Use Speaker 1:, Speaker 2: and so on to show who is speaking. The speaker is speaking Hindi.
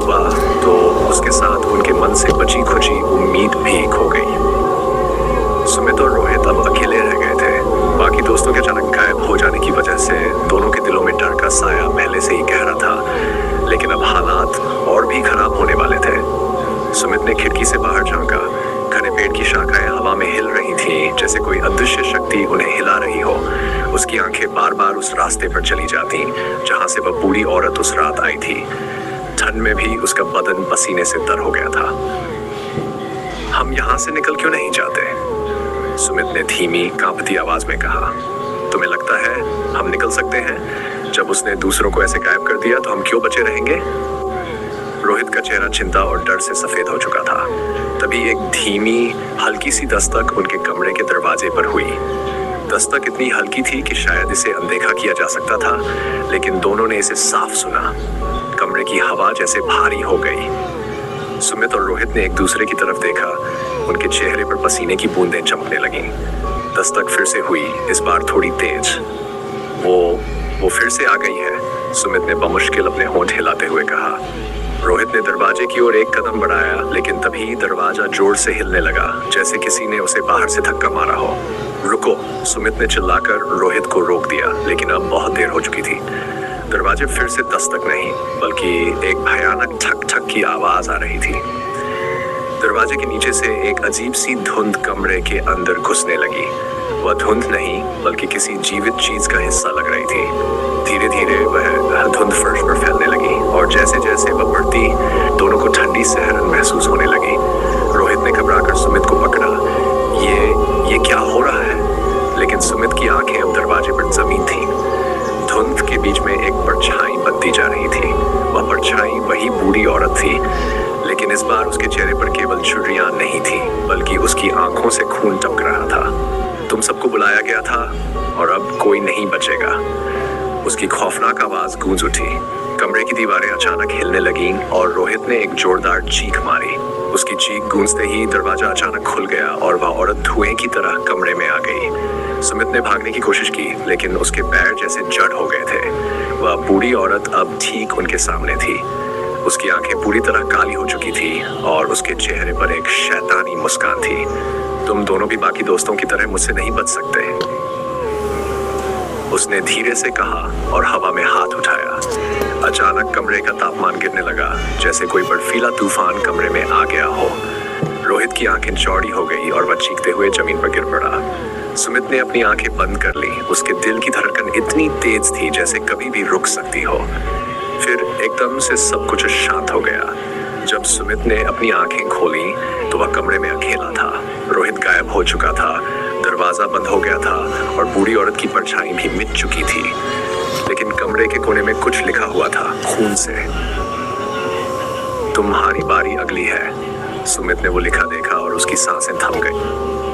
Speaker 1: हुआ तो उसके साथ उनके मन से बची खुची उम्मीद भी खो गई। सुमित और रोहित अब अकेले रह गए थे। बाकी दोस्तों के अचानक गायब हो जाने की वजह से दोनों के दिलों में डर का साया पहले से ही गहरा था, लेकिन अब हालात और भी खराब होने वाले थे। सुमित ने खिड़की से बाहर झांका। घने पेड़ की शाखाएं हवा में हिल रही थीं, जैसे कोई अदृश्य शक्ति उन्हें हिला रही हो। उसकी आंखें बार बार उस रास्ते पर चली जाती जहां से वह बूढ़ी औरत उस रात आई थी। ठंड में भी उसका बदन पसीने से तर हो गया था। हम यहाँ से निकल क्यों नहीं जाते? सुमित ने धीमी कांपती आवाज में कहा। तुम्हें लगता है हम निकल सकते हैं? जब उसने दूसरों को ऐसे गायब कर दिया तो हम क्यों बचे रहेंगे? रोहित का चेहरा चिंता और डर से सफेद हो चुका था। तभी एक धीमी हल्की सी दस्तक उनके कमरे के दरवाजे पर हुई। दस्तक इतनी हल्की थी कि शायद इसे अनदेखा किया जा सकता था, लेकिन दोनों ने इसे साफ सुना। कमरे की हवा जैसे भारी हो गई। सुमित और रोहित ने एक दूसरे की तरफ देखा। उनके चेहरे पर पसीने की बूंदें चमकने लगीं। दस्तक फिर से हुई, इस बार थोड़ी तेज। वो फिर से आ गई है, सुमित ने बमुश्किल अपने होंठ हिलाते हुए कहा। रोहित ने दरवाजे की ओर एक कदम बढ़ाया, लेकिन तभी दरवाजा जोर से हिलने लगा, जैसे किसी ने उसे बाहर से धक्का मारा हो। रुको, सुमित ने चिल्लाकर रोहित को रोक दिया, लेकिन अब बहुत देर हो चुकी थी। दरवाजे फिर से दस्तक नहीं, बल्कि एक भयानक ठक ठक की आवाज आ रही थी। दरवाजे के नीचे से एक अजीब सी धुंध कमरे के अंदर घुसने लगी। वह धुंध नहीं, बल्कि किसी जीवित चीज का हिस्सा लग रही थी। धीरे धीरे वह धुंध फर्श पर फैलने लगी, और जैसे जैसे वह बढ़ती, दोनों को ठंडी सहरन महसूस होने लगी। रोहित ने घबराकर सुमित को पकड़ा। ये क्या हो रहा है? लेकिन सुमित की आंखें अब दरवाजे पर जमीन थी। धुंध के बीच में एक परछाई बनती जा रही थी। वह परछाई वही बूढ़ी औरत थी, लेकिन इस बार उसके चेहरे पर केवल झुर्रियां नहीं थी, बल्कि उसकी आंखों से खून टपक रहा था। तुम सबको बुलाया गया था और अब कोई नहीं बचेगा, उसकी खौफनाक आवाज गूंज उठी। कमरे की दीवारें अचानक हिलने लगीं और रोहित ने एक जोरदार चीख मारी। उसकी चीख गूंजते ही दरवाजा अचानक खुल गया और वह औरत धुएं की तरह कमरे में आ गई। सुमित ने भागने की कोशिश की, लेकिन उसके पैर जैसे जड़ हो गए थे। वह बूढ़ी औरत अब ठीक उनके सामने थी। उसकी आंखें पूरी तरह काली हो चुकी थी और उसके चेहरे पर एक शैतानी मुस्कान थी। तुम दोनों भी बाकी दोस्तों की तरह मुझसे नहीं बच सकते, उसने धीरे से कहा और हवा में हाथ उठाया। अचानक कमरे का तापमान गिरने लगा, जैसे कोई बर्फीला तूफान कमरे में आ गया हो। रोहित की आंखें चौड़ी हो गई और वह चीखते हुए जमीन पर गिर पड़ा। सुमित ने अपनी आंखें बंद कर ली। उसके दिल की धड़कन इतनी तेज थी जैसे कभी भी रुक सकती हो। फिर एकदम से सब कुछ शांत हो गया। जब सुमित ने अपनी आंखें खोली तो वह कमरे में अकेला था। रोहित गायब हो चुका था, दरवाजा बंद हो गया था और बूढ़ी औरत की परछाई भी मिट चुकी थी। लेकिन कमरे के कोने में कुछ लिखा हुआ था, खून से। तुम्हारी बारी अगली है। सुमित ने वो लिखा देखा और उसकी सांसें थम गई।